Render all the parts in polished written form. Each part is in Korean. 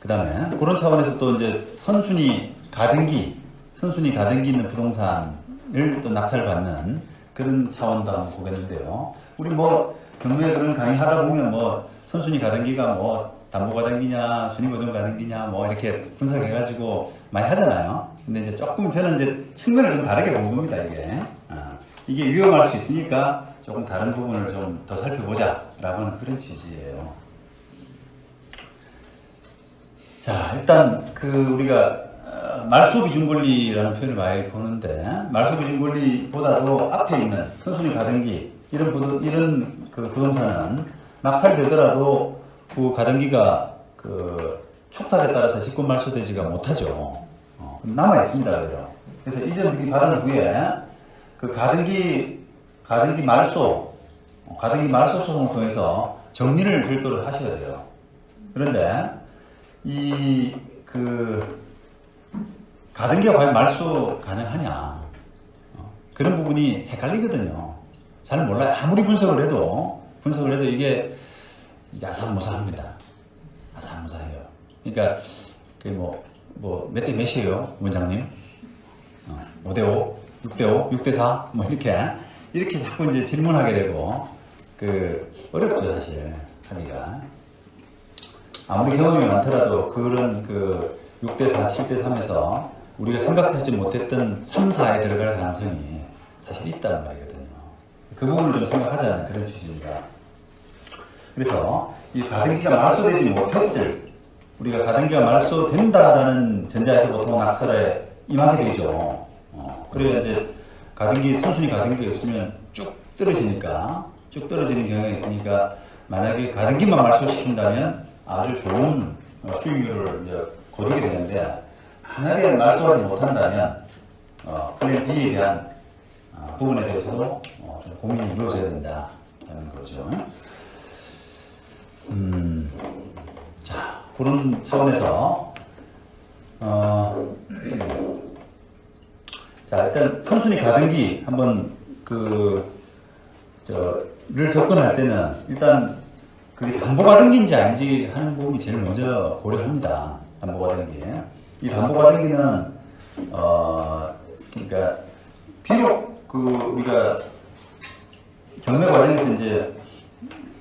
그 다음에 그런 차원에서 또 이제 선순위 가등기 있는 부동산을 또 낙찰을 받는 그런 차원도 한번 보겠는데요. 우리 뭐 경매 그런 강의 하다 보면 뭐 선순위 가등기가 뭐 담보 가등기냐 순위 보존 가등기냐 뭐 이렇게 분석해가지고 많이 하잖아요. 근데 이제 조금 저는 이제 측면을 좀 다르게 본 겁니다, 이게. 이게 위험할 수 있으니까 조금 다른 부분을 좀 더 살펴보자 라고 하는 그런 취지예요. 자, 일단 우리가 말소비중권리라는 표현을 많이 보는데, 말소비중권리보다도 앞에 있는 선순위 가등기 이런 그 부동산은 낙찰되더라도 그 가등기가 촉탁에 따라서 직권 말소되지가 못하죠. 남아 있습니다, 그래서 이전 받은 후에 그 가등기 말소 소송을 통해서 정리를 별도로 하셔야 돼요. 그런데 가등기가 과연 말소 가능하냐, 그런 부분이 헷갈리거든요. 잘 몰라요. 아무리 분석을 해도 이게 아사무사합니다. 아사무사해요. 그러니까 몇 대 몇이에요, 원장님? 5대5, 6대5, 6대4 뭐 이렇게 자꾸 이제 질문하게 되고 어렵죠, 사실 하기가. 아무리 경험이 많더라도 그런 6대4, 7대3에서 우리가 생각하지 못했던 3, 4에 들어갈 가능성이 사실 있다는 말이거든요. 그 부분을 좀 생각하자는 그런 취지입니다. 그래서 이 가등기가 말소되지 못했을, 우리가 가등기가 말소된다라는 전제에서 보통 낙찰에 임하게 되죠. 그래야 이제 선순위 가등기가 있으면 쭉 떨어지는 경향이 있으니까, 만약에 가등기만 말소시킨다면 아주 좋은 수익률을 이제 거두게 되는데, 만약에 말소하지 못한다면 플랜 B에 대한 부분에 대해서도 좀 고민이 이루어져야 된다는 거죠. 자, 그런 차원에서 자, 일단 선순위 가등기 한번 를 접근할 때는 일단 그게 담보 가등기인지 아닌지 하는 부분이 제일 먼저 고려합니다. 담보 가등기. 이 담보 가등기는 그러니까 비록 우리가 경매 과정에서 이제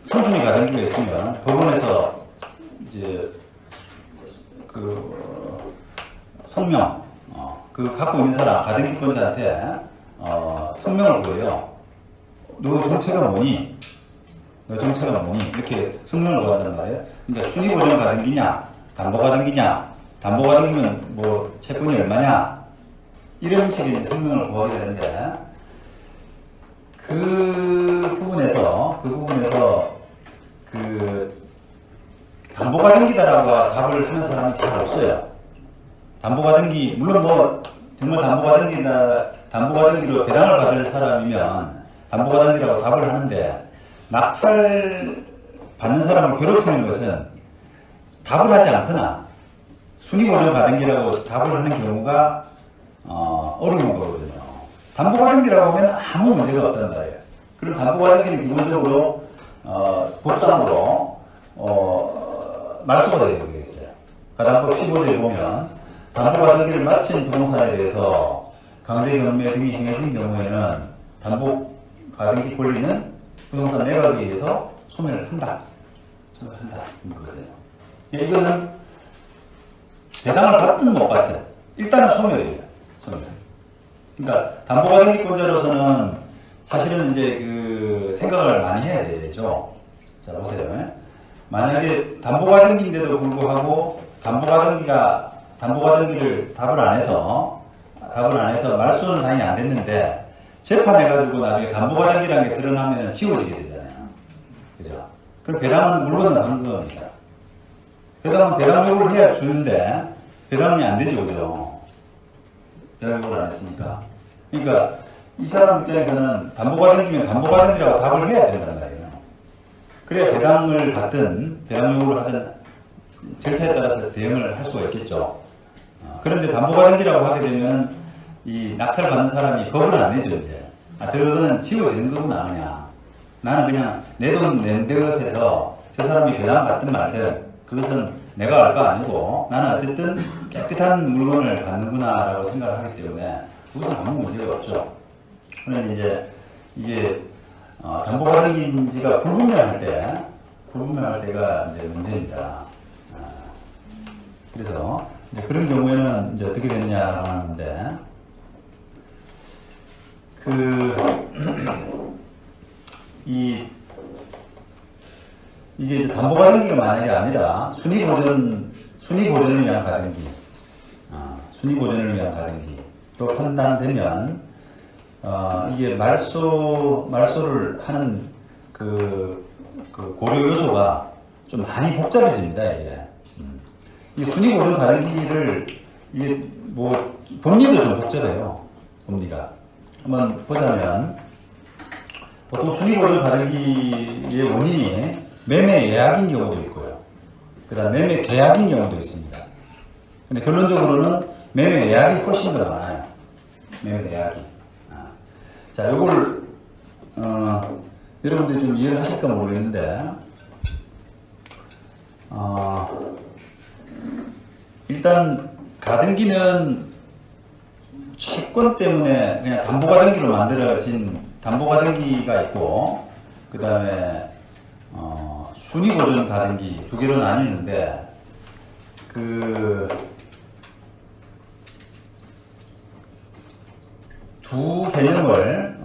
선순위 가등기가 있으면 법원에서 이제 성명 갖고 있는 사람 가등기권자한테 성명을 구해요. 너 정체가 뭐니? 이렇게 성명을 구한단 말이에요. 그러니까 순위보전 가등기냐, 담보 가등기냐, 담보 가등기면 뭐 채권이 얼마냐, 이런 식의 성명을 구하게 되는데, 그 부분에서 담보 가등기다라고 답을 하는 사람이 잘 없어요. 담보 가등기, 물론 뭐 정말 담보 가등기로 배당을 받을 사람이면 담보 가등기라고 답을 하는데, 낙찰 받는 사람을 괴롭히는 것은 답을 하지 않거나 순위보전 가등기라고 답을 하는 경우가 어려운 거거든요. 담보 가등기라고 하면 아무 문제가 없다는 거예요. 그리고 담보 가등기는 기본적으로 법상으로 말소가 되어 있어요. 가담법 15조에 보면 담보 가등기를 마친 부동산에 대해서 강제 경매 등이 행해진 경우에는 담보 가등기 권리는 부동산 매각에 의해서 소멸을 한다. 이거거든요. 이거는 배당을 받든 못 받든 일단은 소멸이에요. 그러니까 담보 가등기권자로서는 사실은 이제 생각을 많이 해야 되죠. 자, 보세요. 만약에 담보 가등기인데도 불구하고 담보 가등기를 답을 안 해서 말소는 당연히 안 됐는데, 재판해가지고 나중에 담보 가등기라는 게 드러나면 지워지게 되잖아요. 그죠? 그럼 배당은 물론은 하는 겁니다. 배당은 배당 요구를 해야 주는데, 배당이 안 되죠. 그죠? 배당 요구를 안 했으니까. 그러니까, 이 사람 입장에서는 담보 가등기면 담보 가등기라고 답을 해야 된단 말이에요. 그래야 배당을 받든, 배당 요구를 하든, 절차에 따라서 대응을 할 수가 있겠죠. 그런데 담보 가등기라고 하게 되면, 이 낙찰 받는 사람이 겁을 안 내죠, 이제. 저거는 지워지는 거구나, 그냥. 나는 그냥 내 돈 낸 것에서 저 사람이 배당 받든 말든 그것은 내가 알 바 아니고 나는 어쨌든 깨끗한 물건을 받는구나 라고 생각을 하기 때문에 그것은 아무 문제가 없죠. 그런데 이제 이게 담보가등기인지가 불분명할 때가 이제 문제입니다. 그래서 이제 그런 경우에는 이제 어떻게 되느냐라고 하는데, 이게 이제 담보가등기가 만약에 아니라 순위보전을 위한 가등기, 순위보전을 위한 가등기로 판단되면, 이게 말소를 하는 그 고려 요소가 좀 많이 복잡해집니다, 이게. 이 순위보전 가등기를, 이게 뭐, 법리도 좀 복잡해요, 법리가. 한번 보자면, 보통 순위보전 가등기의 원인이 매매 예약인 경우도 있고요. 그 다음 매매 계약인 경우도 있습니다. 근데 결론적으로는 매매 예약이 훨씬 더 많아요. 매매 예약이. 자, 요걸, 여러분들이 좀 이해를 하실까 모르겠는데, 일단, 가등기는 채권 때문에 그냥 담보가등기로 만들어진 담보가등기가 있고, 그 다음에, 순위보전 가등기 두 개로 나뉘는데, 두 개념을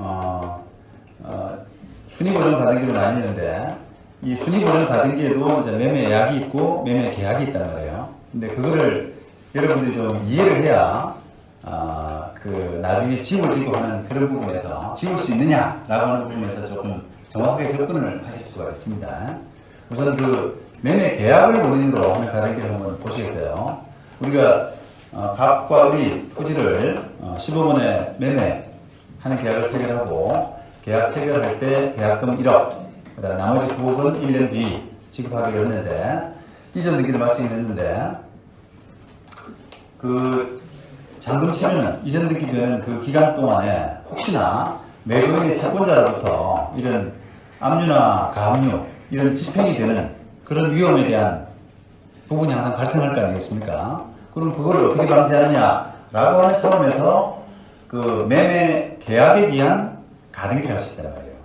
순위보전 가등기로 나뉘는데, 이 순위보전 가등기에도 이제 매매 예약이 있고 매매 계약이 있단 말이에요. 근데 그거를 여러분들이 좀 이해를 해야 나중에 지워지고 하는 그런 부분에서 지울 수 있느냐라고 하는 부분에서 조금 정확하게 접근을 하실 수가 있습니다. 우선 매매 계약을 원인으로 하는 가등기를 한번 보시겠어요. 우리가 갑과 을이 토지를 15원에 매매하는 계약을 체결하고, 계약 체결할 때 계약금 1억, 그다음 나머지 9억은 1년 뒤 지급하기로 했는데, 이전 등기를 마치긴 했는데, 잔금 치르는 이전 등기 되는 그 기간 동안에 혹시나 매도인의 채권자로부터 이런 압류나 가압류, 이런 집행이 되는 그런 위험에 대한 부분이 항상 발생할 거 아니겠습니까? 그럼 그걸 어떻게 방지하느냐라고 하는 차원에서 매매 계약에 기한 가등기를 할 수 있단 말이에요.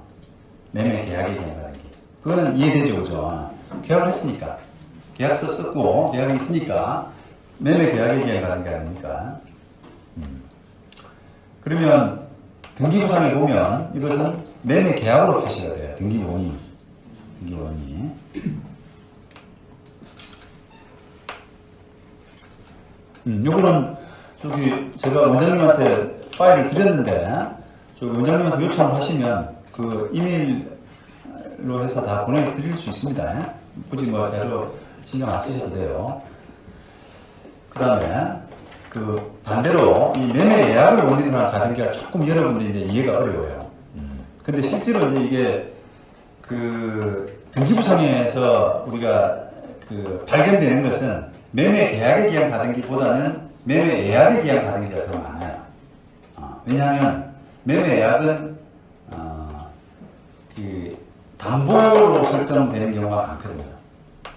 매매 계약에 기한 가등기. 그거는 이해되죠, 그죠? 계약을 했으니까. 계약서 썼고, 계약이 있으니까, 매매 계약에 기한 가등기 아닙니까? 그러면, 등기부상에 보면, 이것은 매매 계약으로 표시가 돼요. 등기본이. 요거는, 제가 원장님한테 파일을 드렸는데, 원장님한테 요청을 하시면, 이메일로 해서 다 보내드릴 수 있습니다. 굳이 자료 신경 안 쓰셔도 돼요. 그 다음에, 반대로, 이 매매 예약을 원인으로 하는 가등기가 조금 여러분들이 이제 이해가 어려워요. 근데 실제로 이제 이게, 등기부상에서 우리가 발견되는 것은 매매 계약에 기한 가등기보다는 매매 예약에 기한 가등기가 더 많아요. 왜냐하면 매매 예약은 담보로 설정되는 경우가 많거든요.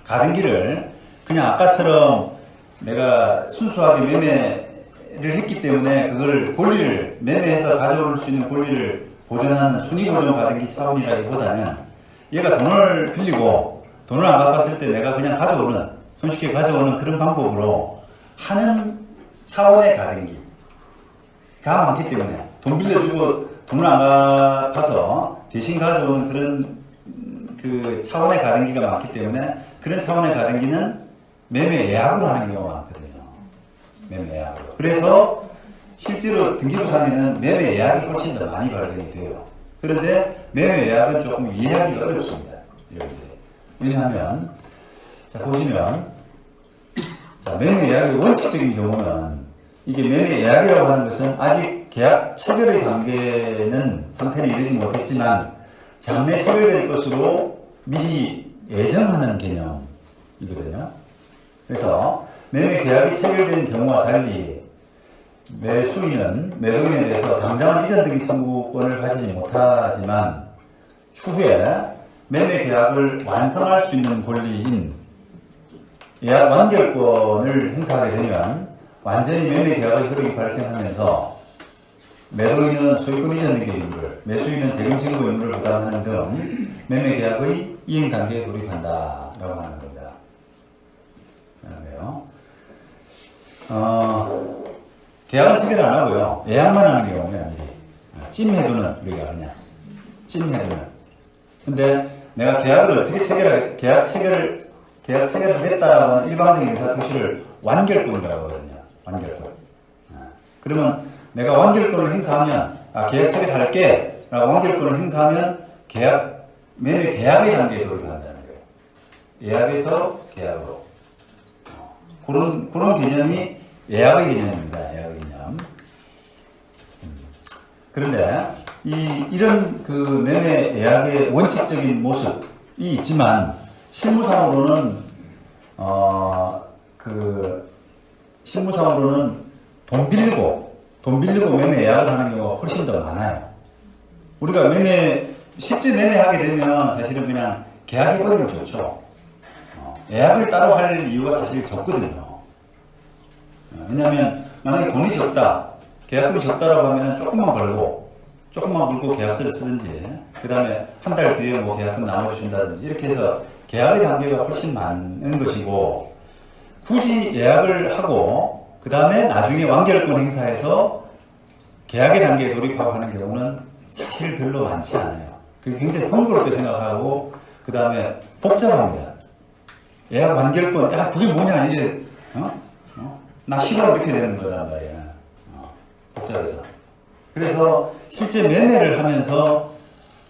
가등기를 그냥 아까처럼 내가 순수하게 매매를 했기 때문에 그거를 권리를 매매해서 가져올 수 있는 권리를 보존하는 순위보존 가등기 차원이라기보다는 얘가 돈을 빌리고 돈을 안 갚았을 때 내가 그냥 손쉽게 가져오는 그런 방법으로 하는 차원의 가등기가 많기 때문에, 돈 빌려주고 돈을 안 갚아서 대신 가져오는 그런 차원의 가등기가 많기 때문에, 그런 차원의 가등기는 매매 예약으로 하는 경우가 많거든요. 매매 예약으로. 그래서 실제로 등기부상에는 매매 예약이 훨씬 더 많이 발견이 돼요. 그런데 매매 예약은 조금 이해하기가 어렵습니다. 왜냐하면, 보시면, 매매 예약의 원칙적인 경우는, 이게 매매 예약이라고 하는 것은 아직 계약 체결의 단계는 상태를 이르지 못했지만, 장래 체결될 것으로 미리 예정하는 개념이거든요. 그래서 매매 계약이 체결된 경우와 달리 매수인은 매도인에 대해서 당장은 이전 등기 청구권을 가지지 못하지만 추후에 매매 계약을 완성할 수 있는 권리인 예약 완결권을 행사하게 되면 완전히 매매 계약의 흐름이 발생하면서 매도인은 소유권 이전 등기 의무를, 매수인은 대금 청구 의무를 부담하는 등 매매 계약의 이행 단계에 돌입한다라고 하는 겁니다. 그래요. 계약은 체결 안 하고요. 예약만 하는 경우에 찜해두는 우리가 그냥 찜해두는. 근데 내가 계약을 어떻게 체결하겠다, 계약 체결을 하겠다라고 하는 일반적인 의사표시를 완결권이라고 하거든요. 완결권. 그러면 내가 완결권을 행사하면, 계약 체결할게 라고 완결권을 행사하면 매매 계약의 단계에 돌입한다는 거예요. 예약에서 계약으로. 그런 개념이 예약의 개념입니다. 예약의 개념. 그런데 이런 그 매매 예약의 원칙적인 모습이 있지만 실무상으로는 돈 빌리고 매매 예약을 하는 경우가 훨씬 더 많아요. 우리가 실제 매매하게 되면 사실은 그냥 계약해버리면 좋죠. 예약을 따로 할 이유가 사실 적거든요. 왜냐하면 만약에 돈이 적다, 계약금이 적다라고 하면 조금만 걸고 계약서를 쓰든지, 그 다음에 한 달 뒤에 뭐 계약금 나눠 준다든지 이렇게 해서 계약의 단계가 훨씬 많은 것이고, 굳이 예약을 하고 그 다음에 나중에 완결권 행사해서 계약의 단계에 돌입하고 하는 경우는 사실 별로 많지 않아요. 그게 굉장히 번거롭게 생각하고, 그 다음에 복잡합니다. 예약 완결권, 그게 뭐냐, 이게, 나 싫어, 이렇게 되는 거란 말이야. 복잡해서. 그래서 실제 매매를 하면서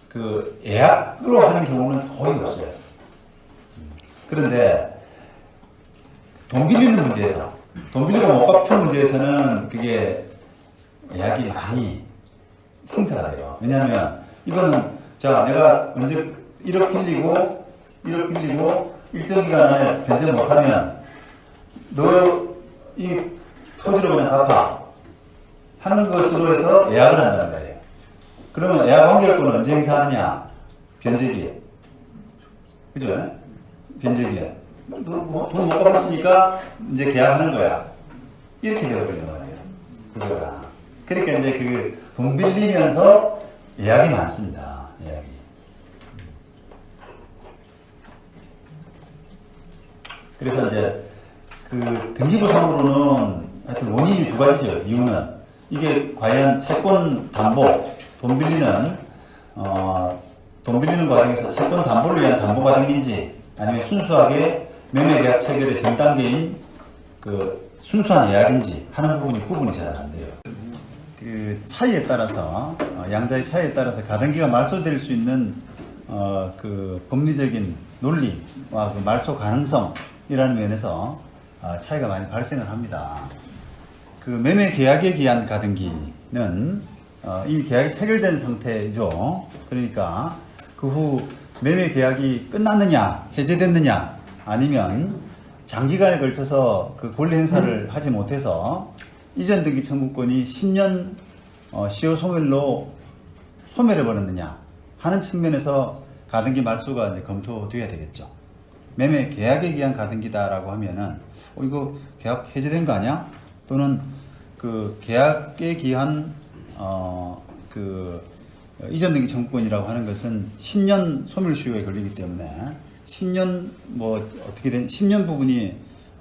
그 예약으로 하는 경우는 거의 없어요. 그런데 돈 빌리는 문제에서, 돈 빌리고 못 갚은 문제에서는 그게 예약이 많이 생사가 돼요. 왜냐하면 이거는, 내가 언제 1억 빌리고 일정 기간 안에 변제 못하면 너 이 토지로 그냥 갚아 하는 것으로 해서 예약을 한다는 거예요. 그러면 예약 완결권은 언제 행사하느냐? 변제기에. 그죠? 변제기에. 돈 못 갚았으니까 이제 계약하는 거야. 이렇게 되어버리는 거예요. 그죠? 그러니까 이제 돈 빌리면서 예약이 많습니다. 예약이. 그래서 이제 등기부상으로는 하여튼 원인이 두 가지죠. 이유는 이게 과연 채권 담보, 돈 빌리는 과정에서 채권 담보를 위한 담보 과정인지, 아니면 순수하게 매매 계약 체결의 전 단계인 순수한 예약인지 하는 부분이 잘 안 돼요. 그 차이에 따라서, 양자의 차이에 따라서 가등기가 말소될 수 있는 법리적인 논리와 말소 가능성이라는 면에서 차이가 많이 발생을 합니다. 매매 계약에 기한 가등기는 이미 계약이 체결된 상태죠. 그러니까 그 후 매매 계약이 끝났느냐, 해제됐느냐, 아니면 장기간에 걸쳐서 그 권리 행사를 하지 못해서 이전 등기 청구권이 10년 시효 소멸로 소멸해버렸느냐 하는 측면에서 가등기 말소가 이제 검토돼야 되겠죠. 매매 계약에 기한 가등기다라고 하면은 이거 계약 해제된 거 아니야? 또는 그 계약에 기한 이전 등기 청구권이라고 하는 것은 10년 소멸시효에 걸리기 때문에 10년 10년 부분이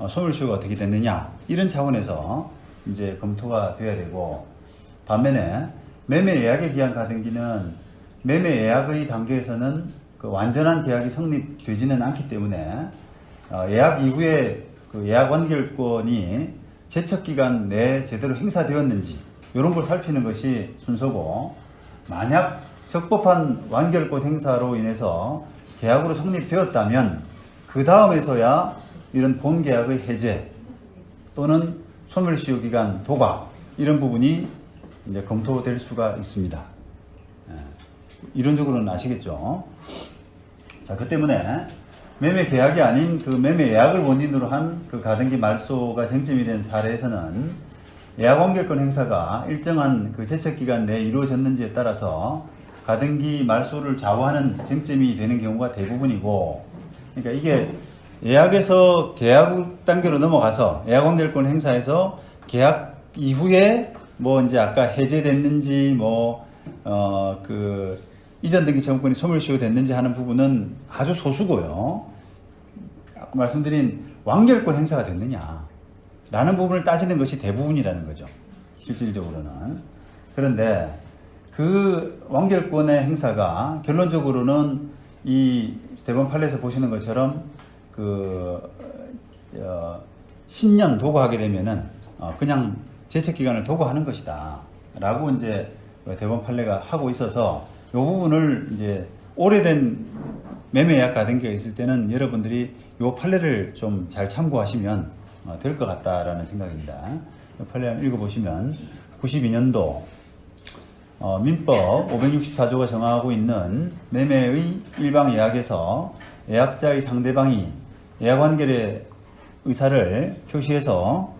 소멸시효가 어떻게 됐느냐 이런 차원에서 이제 검토가 돼야 되고, 반면에 매매 예약에 기한 가등기는 매매 예약의 단계에서는 완전한 계약이 성립되지는 않기 때문에 예약 이후에 예약 완결권이 제척기간 내에 제대로 행사되었는지 이런 걸 살피는 것이 순서고, 만약 적법한 완결권 행사로 인해서 계약으로 성립되었다면 그 다음에서야 이런 본 계약의 해제 또는 소멸시효 기간 도과 이런 부분이 이제 검토될 수가 있습니다. 이론적으로는 아시겠죠? 자, 그 때문에 매매 계약이 아닌 매매 예약을 원인으로 한 가등기 말소가 쟁점이 된 사례에서는 예약 완결권 행사가 일정한 제척 기간 내에 이루어졌는지에 따라서 가등기 말소를 좌우하는 쟁점이 되는 경우가 대부분이고, 그러니까 이게 예약에서 계약 단계로 넘어가서 예약 완결권 행사에서 계약 이후에 뭐 이제 아까 해제됐는지 그 이전 등기 청구권이 소멸시효 됐는지 하는 부분은 아주 소수고요. 아까 말씀드린 완결권 행사가 됐느냐 라는 부분을 따지는 것이 대부분이라는 거죠. 실질적으로는. 그런데 그 완결권의 행사가 결론적으로는 이 대법원 판례에서 보시는 것처럼 10년 도구하게 되면은 그냥 제척기간을 도구하는 것이다 라고 이제 대법원 판례가 하고 있어서 이 부분을 이제 오래된 매매 예약 가등기가 있을 때는 여러분들이 이 판례를 좀 잘 참고하시면 될 것 같다라는 생각입니다. 이 판례 한번 읽어보시면 92년도 민법 564조가 정하고 있는 매매의 일방 예약에서 예약자의 상대방이 예약 완결의 의사를 표시해서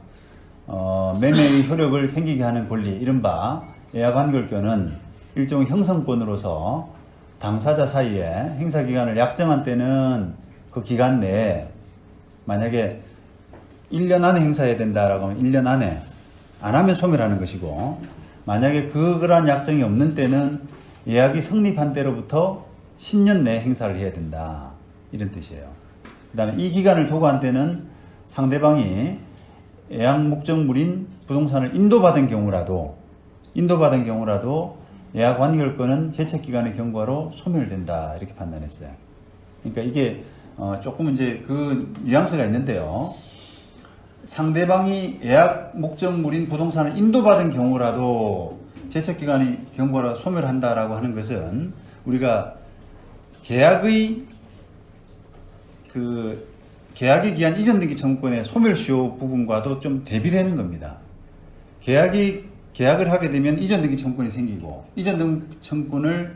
매매의 효력을 생기게 하는 권리, 이른바 예약 완결권은 일종의 형성권으로서 당사자 사이에 행사기간을 약정한 때는 그 기간 내에 만약에 1년 안에 행사해야 된다라고 하면 1년 안에 안 하면 소멸하는 것이고, 만약에 그러한 약정이 없는 때는 예약이 성립한 때로부터 10년 내에 행사를 해야 된다, 이런 뜻이에요. 그 다음에 이 기간을 도구한 때는 상대방이 예약 목적물인 부동산을 인도받은 경우라도 예약 완결권은 제척기간의 경과로 소멸된다, 이렇게 판단했어요. 그러니까 이게 조금 이제 그 뉘앙스가 있는데요. 상대방이 예약 목적물인 부동산을 인도받은 경우라도 제척기간의 경과로 소멸한다라고 하는 것은 우리가 계약의 기한 이전 등기 청구권의 소멸시효 부분과도 좀 대비되는 겁니다. 계약을 하게 되면 이전 등기 청구권이 생기고, 이전 등기 청구권을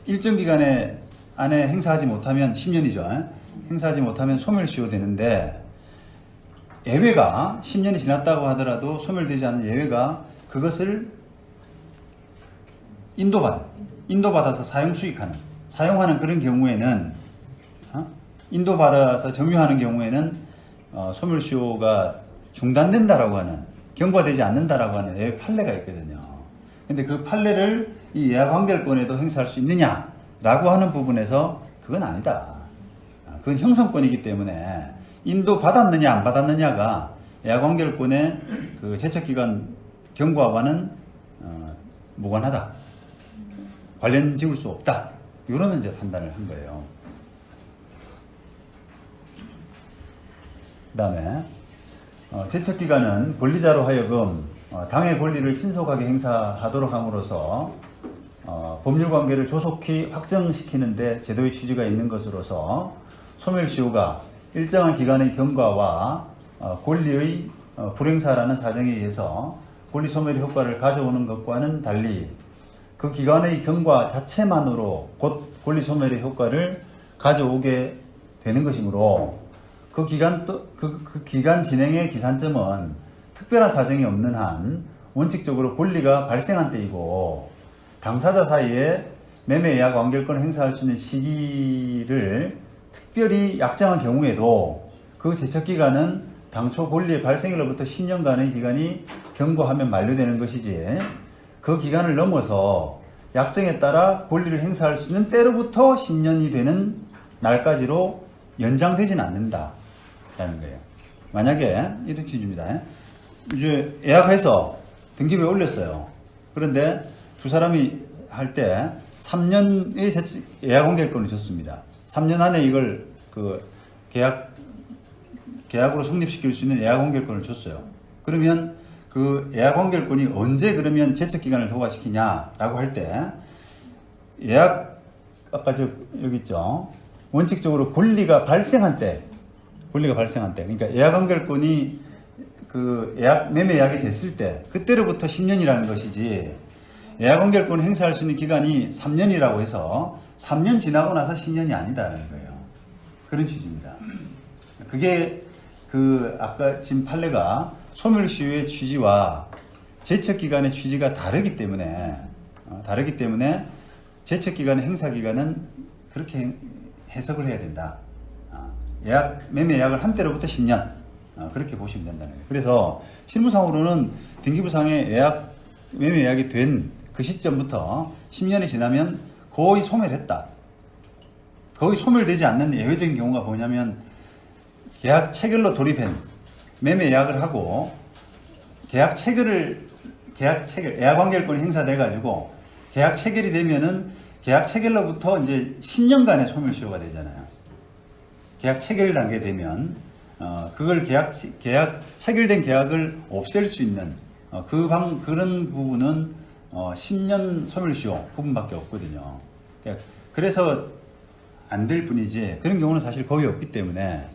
일정 기간에 안에 행사하지 못하면 10년이죠. 행사하지 못하면 소멸시효 되는데, 예외가 10년이 지났다고 하더라도 소멸되지 않는 예외가 그것을 인도받아서 사용하는 그런 경우에는, 인도받아서 점유하는 경우에는 소멸시효가 중단된다라고 하는, 경과되지 않는다라고 하는 예외 판례가 있거든요. 근데 그 판례를 이 예약 완결권에도 행사할 수 있느냐라고 하는 부분에서 그건 아니다. 그건 형성권이기 때문에 인도받았느냐 안 받았느냐가 예약 완결권의 그 제척기간 경과와는 무관하다. 관련 지을 수 없다. 이런 이제 판단을 한 거예요. 그 다음에 제척기간은 권리자로 하여금 당의 권리를 신속하게 행사하도록 함으로써 법률관계를 조속히 확정시키는데 제도의 취지가 있는 것으로서 소멸시효가 일정한 기간의 경과와 권리의 불행사라는 사정에 의해서 권리 소멸의 효과를 가져오는 것과는 달리 그 기간의 경과 자체만으로 곧 권리 소멸의 효과를 가져오게 되는 것이므로 그 기간 진행의 기산점은 특별한 사정이 없는 한 원칙적으로 권리가 발생한 때이고, 당사자 사이에 매매 예약 완결권을 행사할 수 있는 시기를 특별히 약정한 경우에도 그 제척기간은 당초 권리의 발생일로부터 10년간의 기간이 경과하면 만료되는 것이지, 그 기간을 넘어서 약정에 따라 권리를 행사할 수 있는 때로부터 10년이 되는 날까지로 연장되지는 않는다라는 거예요. 만약에 이런 취지입니다. 이제 예약해서 등기부에 올렸어요. 그런데 두 사람이 할 때 3년의 예약 완결권을 줬습니다. 3년 안에 이걸 계약으로 성립시킬 수 있는 예약 완결권을 줬어요. 그러면 그 예약 완결권이 언제 그러면 제척기간을 도과시키냐라고 할 때, 아까 여기 있죠. 원칙적으로 권리가 발생한 때, 그러니까 예약 완결권이 매매 예약이 됐을 때, 그때로부터 10년이라는 것이지, 예약 완결권을 행사할 수 있는 기간이 3년이라고 해서 3년 지나고 나서 10년이 아니다라는 거예요. 그런 취지입니다. 그게 아까 지금 판례가 소멸시효의 취지와 제척기간의 취지가 다르기 때문에 제척기간의 행사기간은 그렇게 해석을 해야 된다. 매매 예약을 한 때로부터 10년. 그렇게 보시면 된다는 거예요. 그래서 실무상으로는 등기부상에 매매 예약이 된 그 시점부터 10년이 지나면 거의 소멸했다. 거의 소멸되지 않는 예외적인 경우가 뭐냐면 계약 체결로 돌입한 매매 예약을 하고 계약 체결 예약 관계권이 행사돼 가지고 계약 체결이 되면은 계약 체결로부터 이제 10년간의 소멸시효가 되잖아요. 계약 체결 단계 되면 그걸 계약 체결된 계약을 없앨 수 있는 그런 부분은 10년 소멸시효 부분밖에 없거든요. 그래서 안 될 뿐이지 그런 경우는 사실 거의 없기 때문에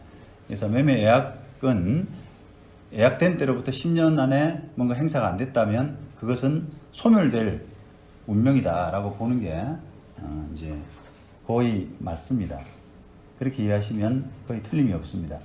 그래서 매매 예약은 예약된 때로부터 10년 안에 뭔가 행사가 안 됐다면 그것은 소멸될 운명이다라고 보는 게 이제 거의 맞습니다. 그렇게 이해하시면 거의 틀림이 없습니다.